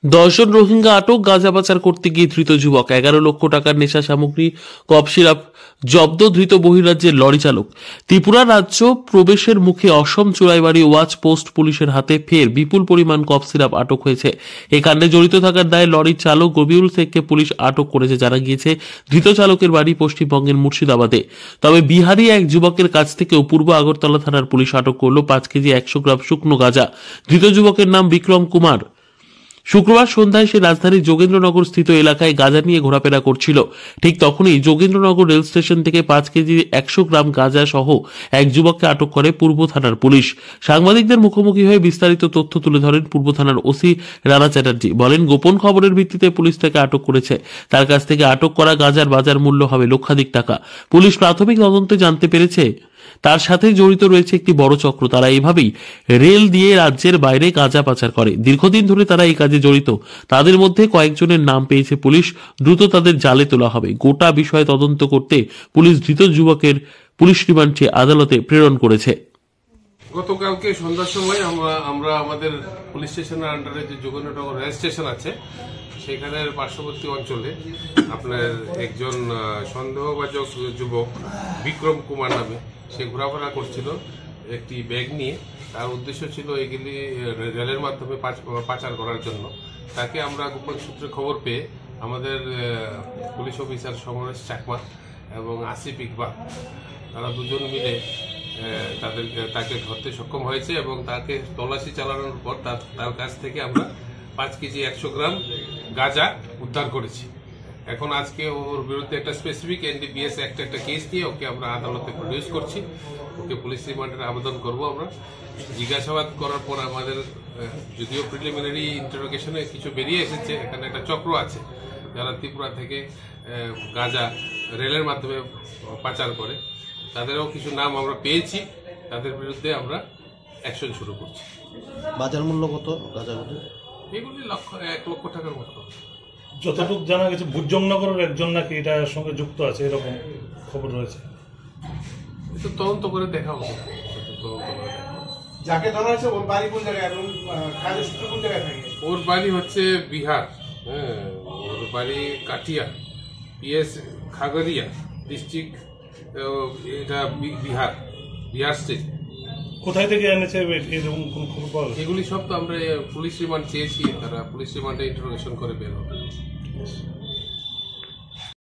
10 জন রোহিঙ্গা আটক, গাঁজা পাচার করতে গিয়ে ধৃত যুবক। 11 লক্ষ টাকার নেশা সামগ্রী, কফ সিরাপ জব্দ, ধৃত বহিরাজ্যের লরি চালক। ত্রিপুরা রাজ্য প্রবেশের মুখে অসম চোরাইবাড়ি ওয়াচ পোস্ট পুলিশের হাতে ফের বিপুল পরিমাণ কফ সিরাপ আটক হয়েছে। এই কাণ্ডে জড়িত থাকার দায়ে লরির চালক রবিউল শেখকে পুলিশ আটক করেছে। জানা গিয়েছে, ধৃত চালকের বাড়ি পশ্চিমবঙ্গের মুর্শিদাবাদে। তবে বিহারি এক যুবকের কাছ থেকেও পূর্ব আগরতলা থানার পুলিশ আটক করল 5 কেজি 100 গ্রাম শুকনো গাঁজা। ধৃত যুবকের নাম বিক্রম কুমার। শুক্রবার সন্ধ্যায় সে রাজধানীর যোগেন্দ্রনগর স্থিত এলাকায় গাঁজা নিয়ে ঘোরাফেরা করছিল। ঠিক তখনই যোগেন্দ্রনগর রেল স্টেশন থেকে 5 কেজি 100 গ্রাম গাঁজা সহ এক যুবককে আটক করে পূর্ব থানার পুলিশ। সাংবাদিকদের মুখোমুখি হয়ে বিস্তারিত তথ্য তুলে ধরেন পূর্ব থানার ওসি রানা চ্যাটার্জি। বলেন, গোপন খবরের ভিত্তিতে পুলিশ তাকে আটক করেছে। তার কাছ থেকে আটক করা গাঁজার বাজার মূল্য হবে লক্ষাধিক টাকা। পুলিশ প্রাথমিক তদন্তে জানতে পেরেছে তার সাথে জড়িত রয়েছে একটি বড় চক্র। তারা এইভাবেই রেল দিয়ে রাজ্যের বাইরে গাঁজা পাচার করে। দীর্ঘদিন ধরে তারা এই কাজে জড়িত। তাদের মধ্যে কয়েকজনের নাম পেয়েছে পুলিশ। দ্রুত তাদের জালে তোলা হবে। গোটা বিষয়ে তদন্ত করতে পুলিশ ধৃত যুবকের পুলিশ রিমান্ড চেয়ে আদালতে প্রেরণ করেছে। গতকালকে সন্ধ্যার সময় আমরা আমাদের পুলিশ স্টেশনের আন্ডারে যে যোগেন্দ্রনগর রেল স্টেশন আছে সেখানের পার্শ্ববর্তী অঞ্চলে আপনার একজন সন্দেহভাজন যুবক বিক্রম কুমার নামে সে ঘোরাফেরা করছিল একটি ব্যাগ নিয়ে। তার উদ্দেশ্য ছিল এগুলি রেলের মাধ্যমে পাচার করার জন্য। তাকে আমরা গোপন সূত্রে খবর পেয়ে আমাদের পুলিশ অফিসার সমরেশ চাকমা এবং আসিফ ইকবাল তারা দুজন মিলে তাকে ধরতে সক্ষম হয়েছে এবং তাকে তল্লাশি চালানোর পর তার কাছ থেকে আমরা 5 কেজি 100 গ্রাম গাঁজা উদ্ধার করেছি। এখন আজকে ওর বিরুদ্ধে একটা স্পেসিফিক এনডিপিএস অ্যাক্ট একটা কেস নিয়ে ওকে আমরা আদালতে প্রডিউস করছি। ওকে পুলিশ রিমান্ডের আবেদন করব। আমরা জিজ্ঞাসাবাদ করার পর আমাদের যদিও প্রিলিমিনারি ইন্টারোগেশনে কিছু বেরিয়ে এসেছে, এখানে একটা চক্র আছে যারা ত্রিপুরা থেকে গাঁজা রেলের মাধ্যমে পাচার করে। তাদেরও কিছু নাম আমরা পেয়েছি। তাদের বিরুদ্ধে আমরা অ্যাকশন শুরু করছি। বাজার মূল্য কত গাঁজাগুলি? এগুলি 1 লক্ষ টাকার মতো। যতটুকু জানা গেছে ভুজংনগরের একজন নাকি এটার সঙ্গে যুক্ত আছে, এরকম খবর রয়েছে। এটা তদন্ত করে দেখা হবে। যাকে ধরা হয়েছে ওর বাড়ি কোন জায়গায় এবং কাজের সূত্র কোন জায়গায় থাকে? ওর বাড়ি হচ্ছে বিহার। হ্যাঁ, ওর বাড়ি কাটিয়া, পিএস খাগড়িয়া ডিস্ট্রিক্ট, এটা বিহার স্টেট। কোথায় থেকে এনেছে এরকম কোন খবর পাওয়া গেছে? এগুলি সব তো আমরা পুলিশ রিমান্ড চেয়েছি, তারা পুলিশ রিমান্ডে ইন্টারোগেশন করে বের হবে।